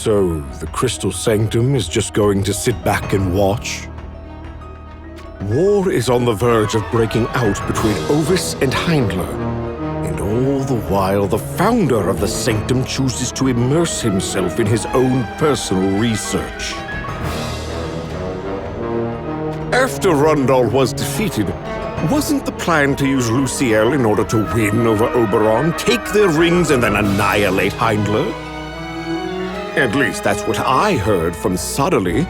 So, the Crystal Sanctum is just going to sit back and watch? War is on the verge of breaking out between Ovis and Heindler. And all the while, the founder of the Sanctum chooses to immerse himself in his own personal research. After Rundal was defeated, wasn't the plan to use Luciel in order to win over Oberon, take their rings, and then annihilate Heindler? At least that's what I heard from Suddenly.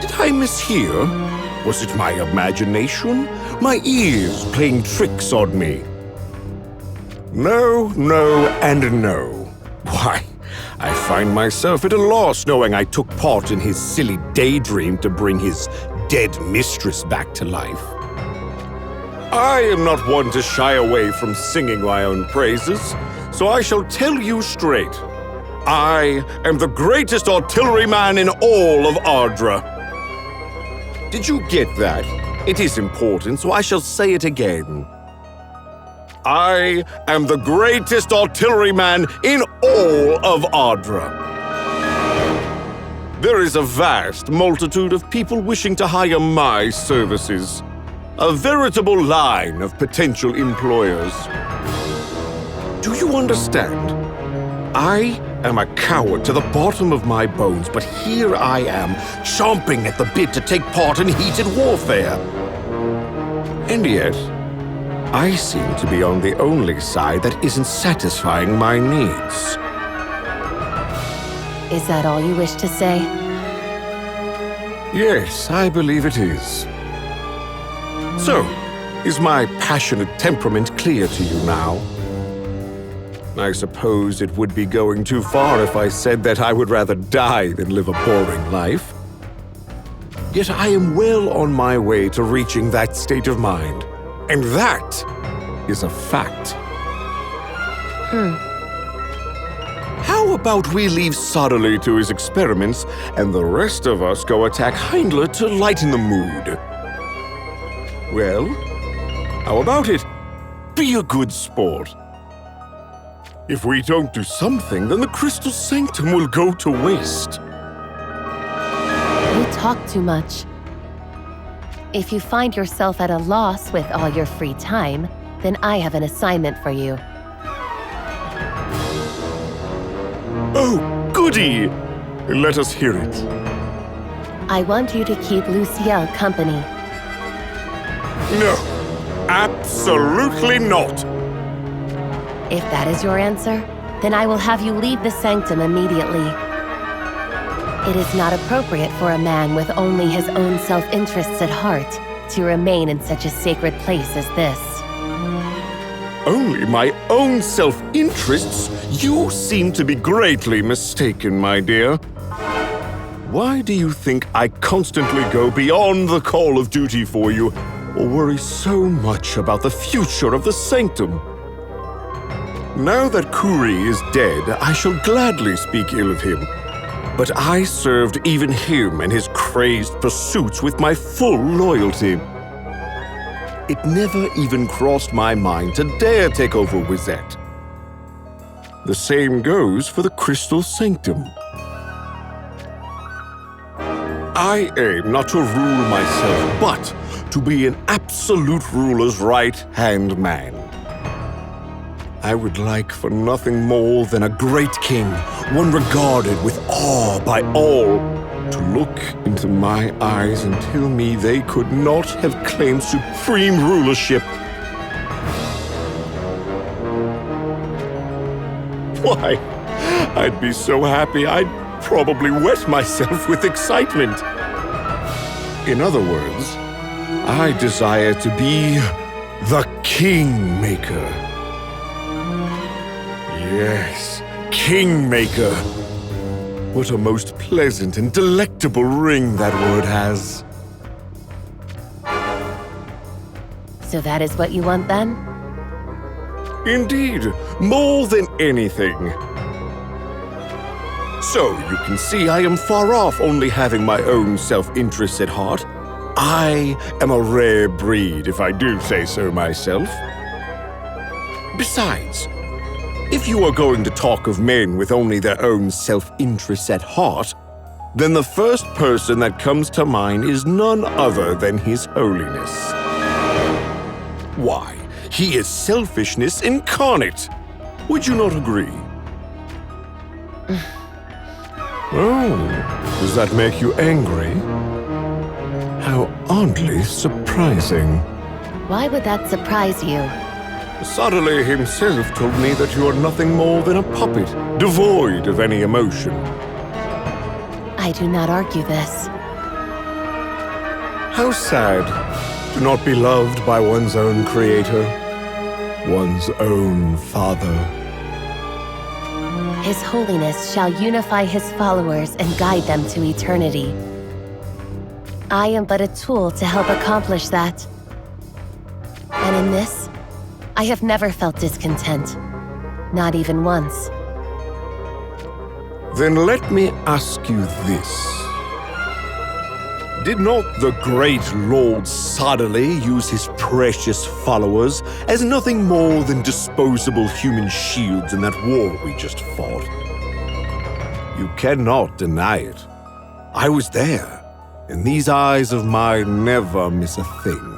Did I mishear? Was it my imagination? My ears playing tricks on me? No, no, and no. Why, I find myself at a loss knowing I took part in his silly daydream to bring his dead mistress back to life. I am not one to shy away from singing my own praises, so I shall tell you straight. I am the greatest artilleryman in all of Ardra. Did you get that? It is important, so I shall say it again. I am the greatest artilleryman in all of Ardra. There is a vast multitude of people wishing to hire my services. A veritable line of potential employers. Do you understand? I am a coward to the bottom of my bones, but here I am, chomping at the bit to take part in heated warfare. And yet, I seem to be on the only side that isn't satisfying my needs. Is that all you wish to say? Yes, I believe it is. So, is my passionate temperament clear to you now? I suppose it would be going too far if I said that I would rather die than live a boring life. Yet I am well on my way to reaching that state of mind. And that is a fact. How about we leave Sodderly to his experiments, and the rest of us go attack Heindler to lighten the mood? Well, how about it? Be a good sport. If we don't do something, then the Crystal Sanctum will go to waste. You talk too much. If you find yourself at a loss with all your free time, then I have an assignment for you. Oh, goody! Let us hear it. I want you to keep Luciel company. No, absolutely not. If that is your answer, then I will have you leave the Sanctum immediately. It is not appropriate for a man with only his own self-interests at heart to remain in such a sacred place as this. Only my own self-interests? You seem to be greatly mistaken, my dear. Why do you think I constantly go beyond the call of duty for you, or worry so much about the future of the Sanctum? Now that Kuri is dead, I shall gladly speak ill of him. But I served even him and his crazed pursuits with my full loyalty. It never even crossed my mind to dare take over Wizette. The same goes for the Crystal Sanctum. I aim not to rule myself, but to be an absolute ruler's right-hand man. I would like for nothing more than a great king, one regarded with awe by all, to look into my eyes and tell me they could not have claimed supreme rulership. Why, I'd be so happy I'd probably wet myself with excitement. In other words, I desire to be the Kingmaker. Yes, Kingmaker. What a most pleasant and delectable ring that word has. So that is what you want then? Indeed, more than anything. So, you can see I am far off only having my own self-interest at heart. I am a rare breed, if I do say so myself. Besides, If you are going to talk of men with only their own self-interests at heart, then the first person that comes to mind is none other than His Holiness. Why, he is selfishness incarnate. Would you not agree? Oh, does that make you angry? How oddly surprising. Why would that surprise you? Sadali himself told me that you are nothing more than a puppet, devoid of any emotion. I do not argue this. How sad to not be loved by one's own creator, one's own father. His Holiness shall unify his followers and guide them to eternity. I am but a tool to help accomplish that. And in this, I have never felt discontent. Not even once. Then let me ask you this. Did not the great Lord Sadali use his precious followers as nothing more than disposable human shields in that war we just fought? You cannot deny it. I was there, and these eyes of mine never miss a thing.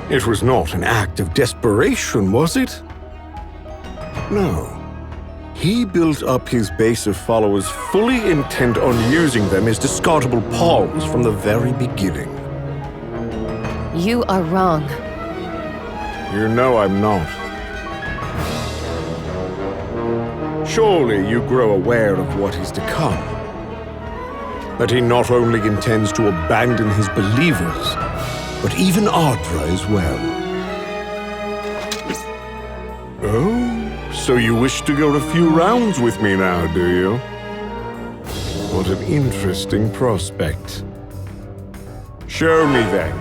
It was not an act of desperation, was it? No. He built up his base of followers fully intent on using them as discardable pawns from the very beginning. You are wrong. You know I'm not. Surely you grow aware of what is to come. That he not only intends to abandon his believers, but even Ardra as well. Oh? So you wish to go a few rounds with me now, do you? What an interesting prospect. Show me then.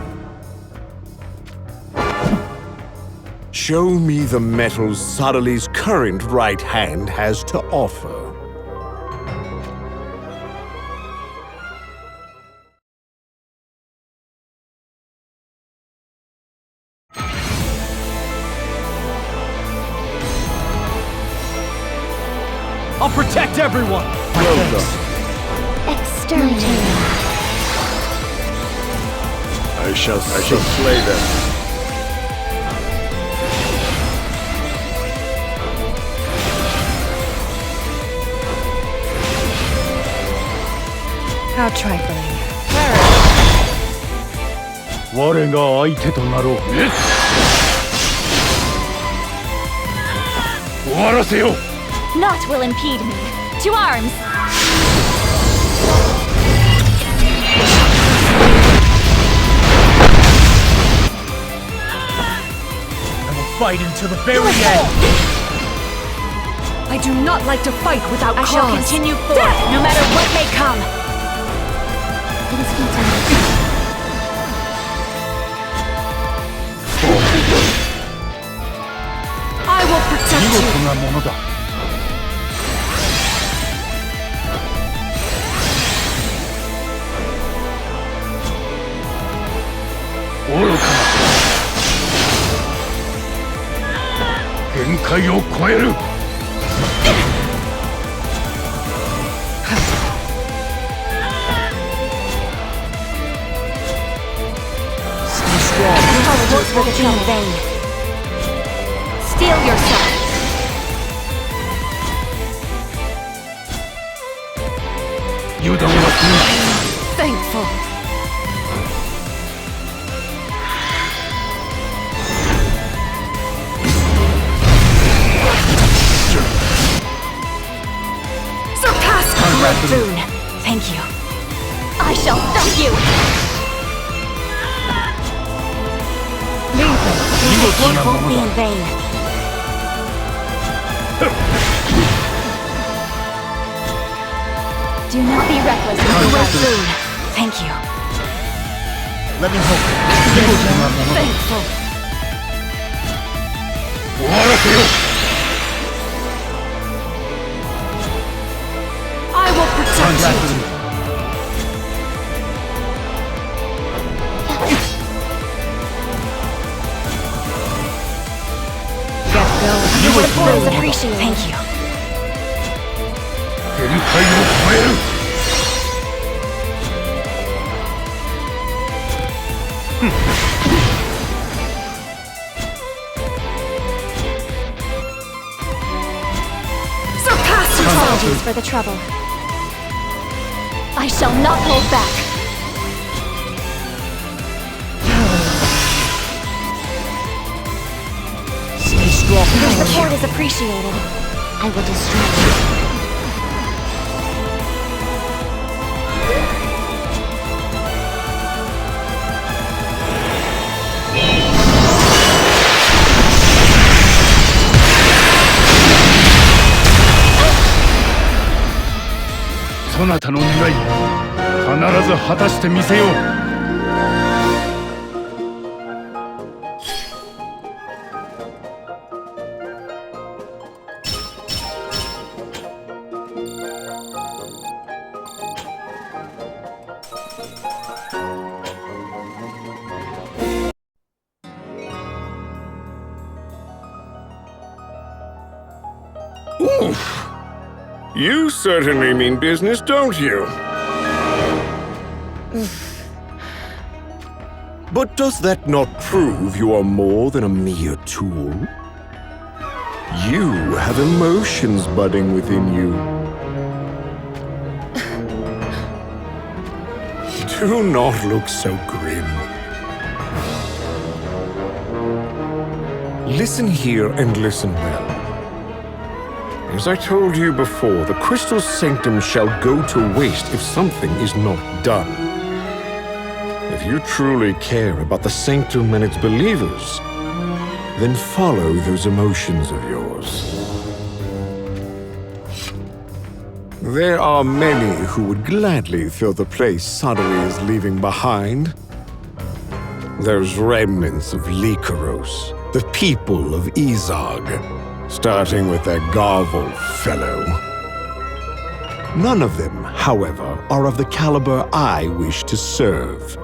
Show me the metals Sadali's current right hand has to offer. I'll protect everyone! Well done. Exterminate. I shall slay them. How trifling. 我が相手となろう。終わらせよう Naught will impede me. To arms! I will fight until the very end! I do not like to fight without cause. I shall continue forth, no matter what may come. It is continued. I will protect you. 見事なものだ。愚かな。限界を超える。Stay strong. Your work will be in vain. Steel yourself. You don't want me. Thankful. Surpass great boon. Thank you. I shall stop you. Leave them. Your work won't be in vain. Do not be reckless with the great boon. Thank you. Let me help you. Thankful. 終わらせよう I will protect you. appreciated. Thank you. 限界を超える Apologies for the trouble. I shall not hold back. Stay strong. Your support is appreciated. I will destroy you. そなたの願い必ず果たしてみせよう You certainly mean business, don't you? But does that not prove you are more than a mere tool? You have emotions budding within you. Do not look so grim. Listen here and listen well. As I told you before, the Crystal Sanctum shall go to waste if something is not done. If you truly care about the Sanctum and its believers, then follow those emotions of yours. There are many who would gladly fill the place Sadari is leaving behind. Those remnants of Lycaros, the people of Izog, starting with that Garvel fellow. None of them, however, are of the caliber I wish to serve.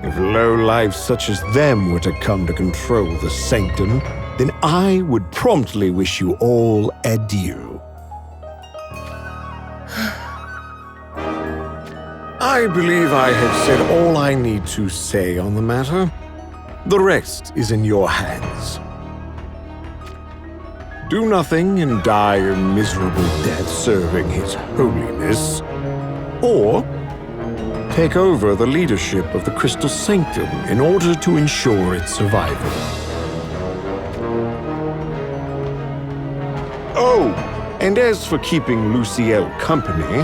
If lowlifes such as them were to come to control the Sanctum, then I would promptly wish you all adieu. I believe I have said all I need to say on the matter. The rest is in your hands. Do nothing and die a miserable death serving His Holiness, or take over the leadership of the Crystal Sanctum in order to ensure its survival. Oh, and as for keeping Luciel company,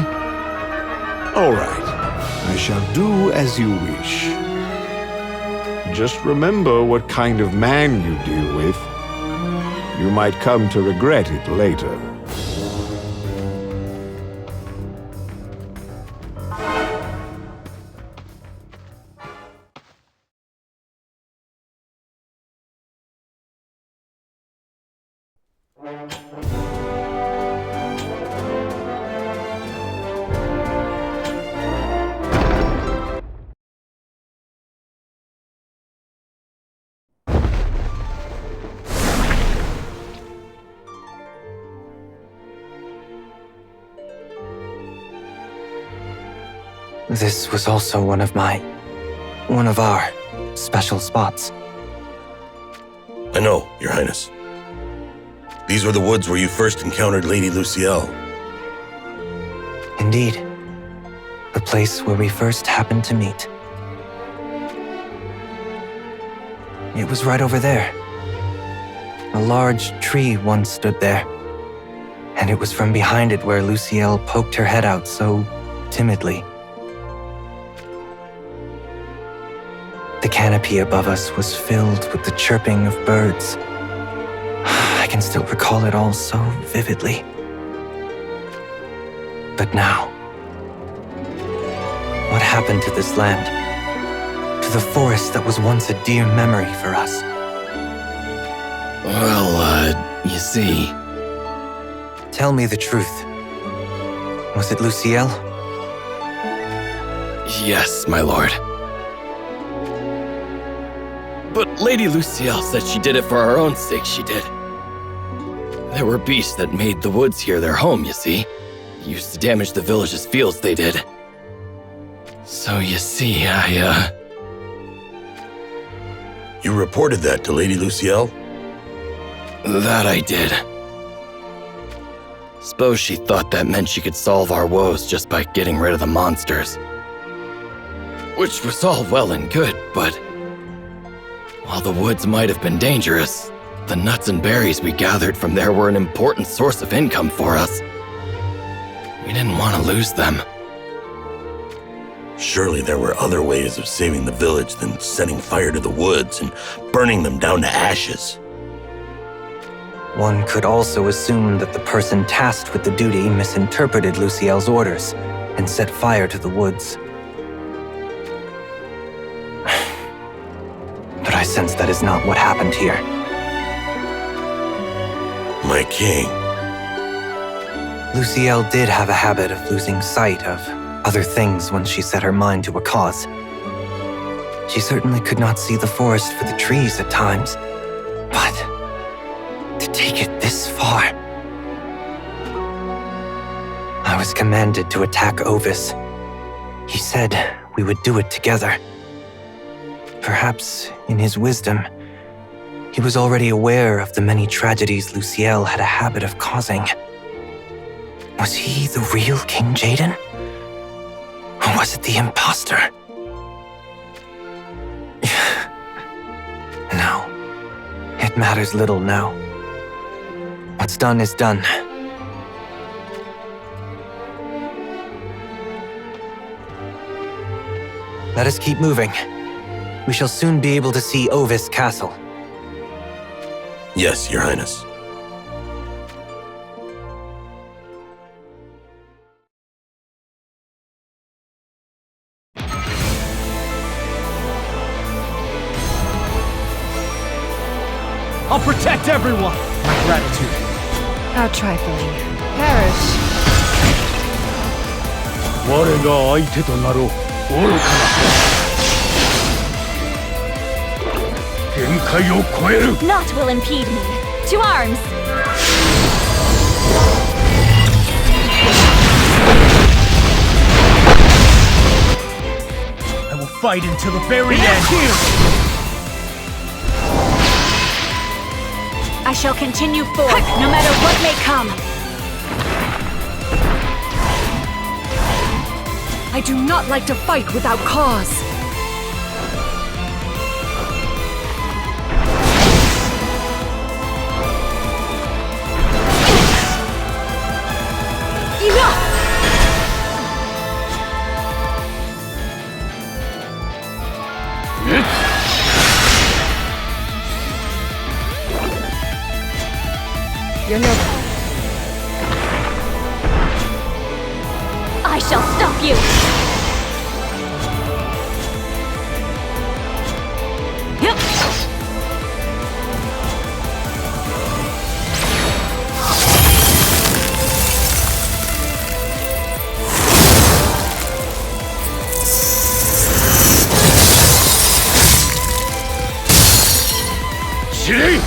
all right, I shall do as you wish. Just remember what kind of man you deal with. You might come to regret it later. This was also one of our special spots. I know, Your Highness. These were the woods where you first encountered Lady Luciel. Indeed. The place where we first happened to meet. It was right over there. A large tree once stood there. And it was from behind it where Luciel poked her head out so timidly. The canopy above us was filled with the chirping of birds. I can still recall it all so vividly. But now, what happened to this land? To the forest that was once a dear memory for us? Well, you see... Tell me the truth. Was it Luciel? Yes, my lord. But Lady Luciel said she did it for her own sake, she did. There were beasts that made the woods here their home, you see. Used to damage the village's fields, they did. So you see, You reported that to Lady Luciel? That I did. Suppose she thought that meant she could solve our woes just by getting rid of the monsters. Which was all well and good, but while the woods might have been dangerous, the nuts and berries we gathered from there were an important source of income for us. We didn't want to lose them. Surely there were other ways of saving the village than setting fire to the woods and burning them down to ashes. One could also assume that the person tasked with the duty misinterpreted Luciel's orders and set fire to the woods. But I sense that is not what happened here. My king. Luciel did have a habit of losing sight of other things when she set her mind to a cause. She certainly could not see the forest for the trees at times, but to take it this far... I was commanded to attack Ovis. He said we would do it together. Perhaps, in his wisdom, he was already aware of the many tragedies Luciel had a habit of causing. Was he the real King Jaden? Or was it the imposter? No. It matters little now. What's done is done. Let us keep moving. We shall soon be able to see Ovis Castle. Yes, Your Highness. I'll protect everyone! My gratitude. How trifling. Perish. 我が相手となろう。愚かな。限界を超える。 Naught will impede me. To arms! I will fight until the very end. I shall continue forth, no matter what may come. I do not like to fight without cause. Enough! You're no... I shall stop you! Yep. Shiri!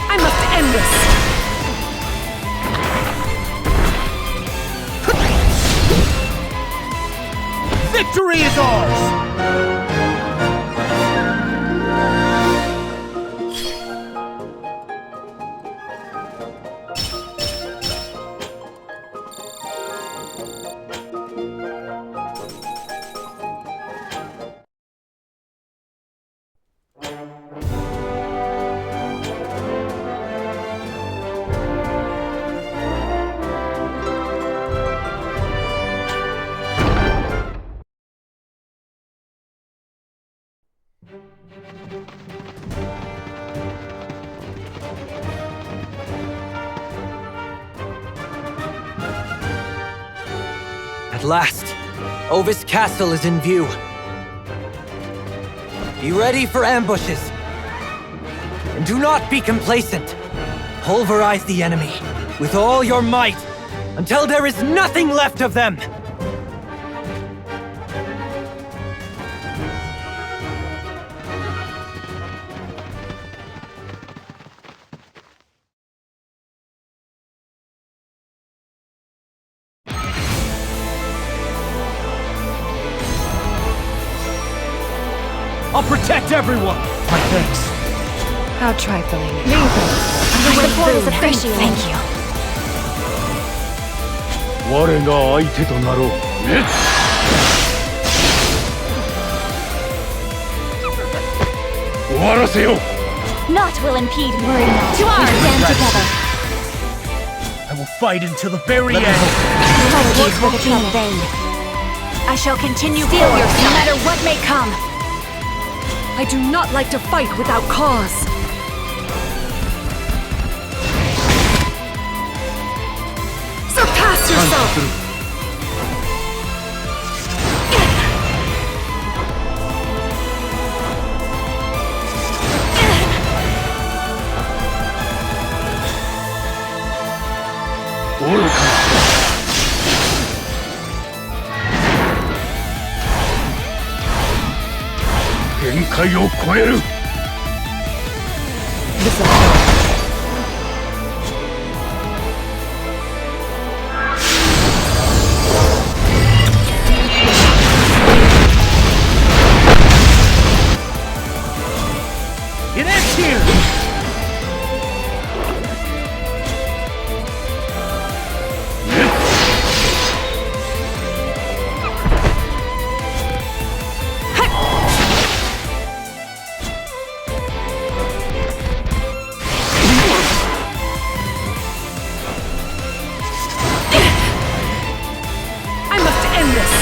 I must end this! Victory is ours! At last, Ovis Castle is in view. Be ready for ambushes. And do not be complacent. Pulverize the enemy with all your might until there is nothing left of them. I'll protect everyone! My thanks. How trifling. Your support is appreciated. Thank you. 我が相手となろう。終わらせよう。 Naught will impede me. To arms! Stand together. I will fight until the very end. Apologies for the trouble. Vain. I shall continue forward, no matter what may come. I do not like to fight without cause. Surpass yourself! It ends here! I must end this!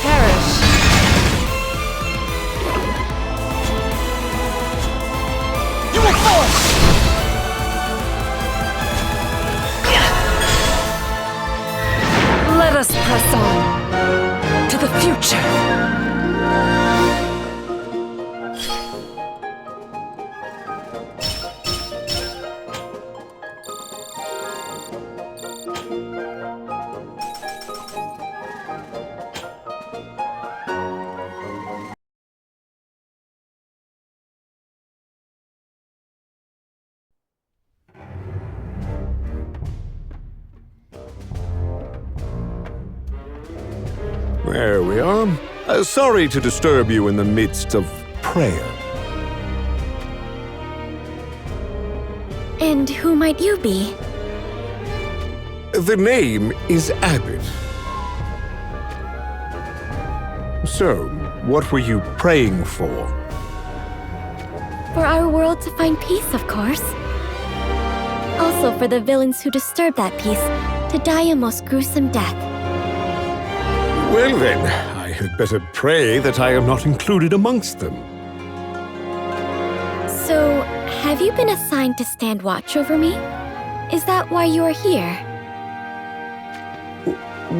Perish. You will fall! Let us press on to the future. There we are. Sorry to disturb you in the midst of prayer. And who might you be? The name is Abbott. So, what were you praying for? For our world to find peace, of course. Also for the villains who disturbed that peace to die a most gruesome death. Well then, I had better pray that I am not included amongst them. So, have you been assigned to stand watch over me? Is that why you are here?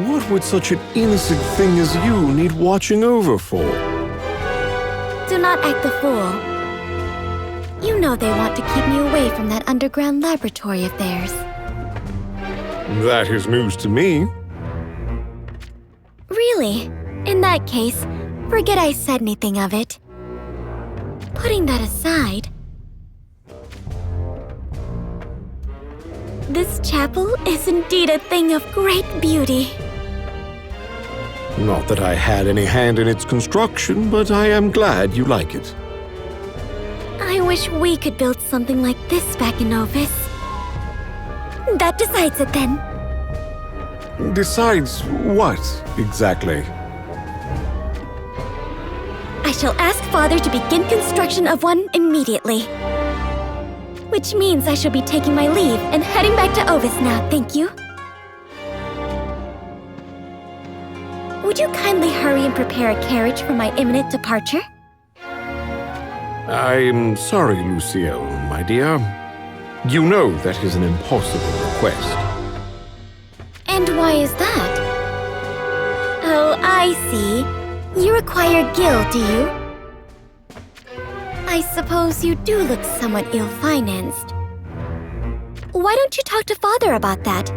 What would such an innocent thing as you need watching over for? Do not act the fool. You know they want to keep me away from that underground laboratory of theirs. That is news to me. Really? In that case, forget I said anything of it. Putting that aside, this chapel is indeed a thing of great beauty. Not that I had any hand in its construction, but I am glad you like it. I wish we could build something like this back in Ovis. That decides it then. Decides what, exactly? I shall ask Father to begin construction of one immediately. Which means I shall be taking my leave and heading back to Ovis now, thank you. Would you kindly hurry and prepare a carriage for my imminent departure? I'm sorry, Luciel, my dear. You know that is an impossible request. And why is that? Oh, I see. You require Gil, do you? I suppose you do look somewhat ill-financed. Why don't you talk to Father about that?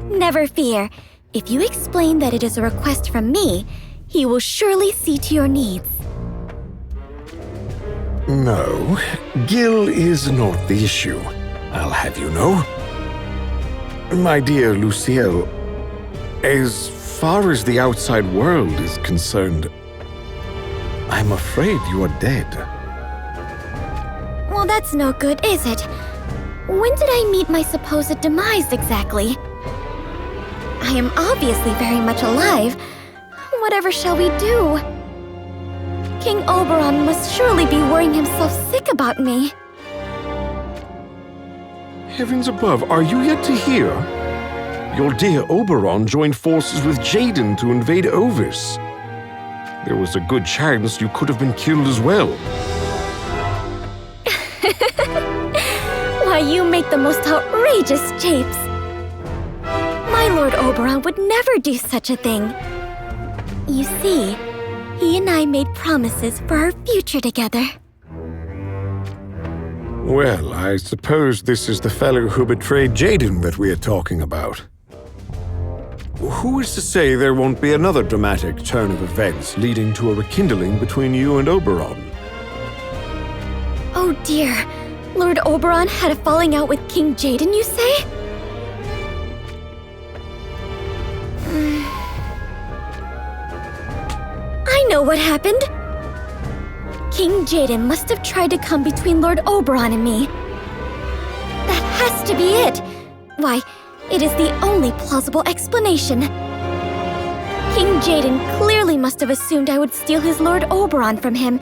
Never fear. If you explain that it is a request from me, he will surely see to your needs. No, Gil is not the issue. I'll have you know. My dear Luciel, as far as the outside world is concerned, I'm afraid you are dead. Well, that's no good, is it? When did I meet my supposed demise exactly? I am obviously very much alive. Whatever shall we do? King Oberon must surely be worrying himself sick about me. Heavens above, are you yet to hear? Your dear Oberon joined forces with Jaden to invade Ovis. There was a good chance you could have been killed as well. Why, you make the most outrageous japes. My Lord Oberon would never do such a thing. You see, he and I made promises for our future together. Well, I suppose this is the fellow who betrayed Jaden that we are talking about. Who is to say there won't be another dramatic turn of events leading to a rekindling between you and Oberon? Oh dear, Lord Oberon had a falling out with King Jaden, you say? I know what happened. King Jaden must have tried to come between Lord Oberon and me. That has to be it. Why, it is the only plausible explanation. King Jaden clearly must have assumed I would steal his Lord Oberon from him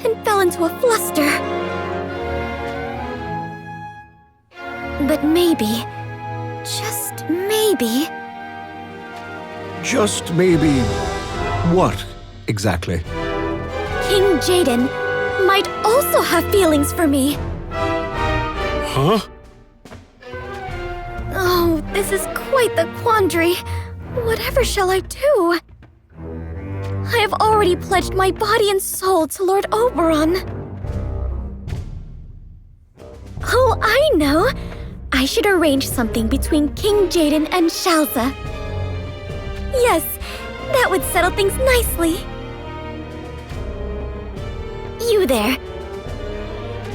and fell into a fluster. But maybe, just maybe... Just maybe... what, exactly? King Jaden might also have feelings for me. Huh? Oh, this is quite the quandary. Whatever shall I do? I have already pledged my body and soul to Lord Oberon. Oh, I know! I should arrange something between King Jaden and Shalza. Yes, that would settle things nicely. You there.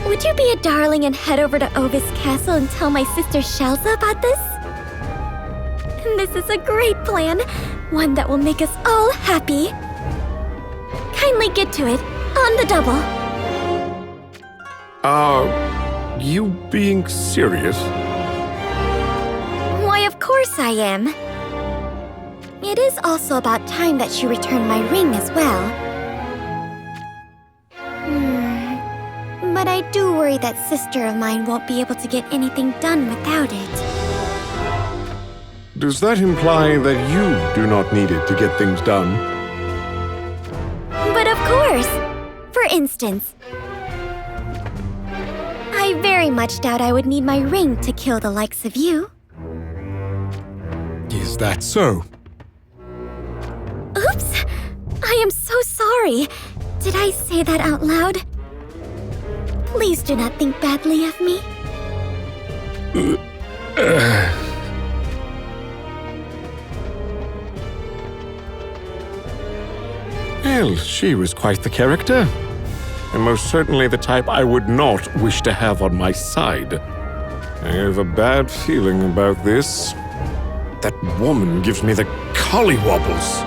Would you be a darling and head over to Ovis Castle and tell my sister Shalza about this? This is a great plan, one that will make us all happy. Kindly get to it, on the double. Are you being serious? Why, of course I am. It is also about time that she returned my ring as well. But I do worry that sister of mine won't be able to get anything done without it. Does that imply that you do not need it to get things done? But of course! For instance, I very much doubt I would need my ring to kill the likes of you. Is that so? Oops! I am so sorry. Did I say that out loud? Please do not think badly of me. Well, she was quite the character. And most certainly the type I would not wish to have on my side. I have a bad feeling about this. That woman gives me the collywobbles.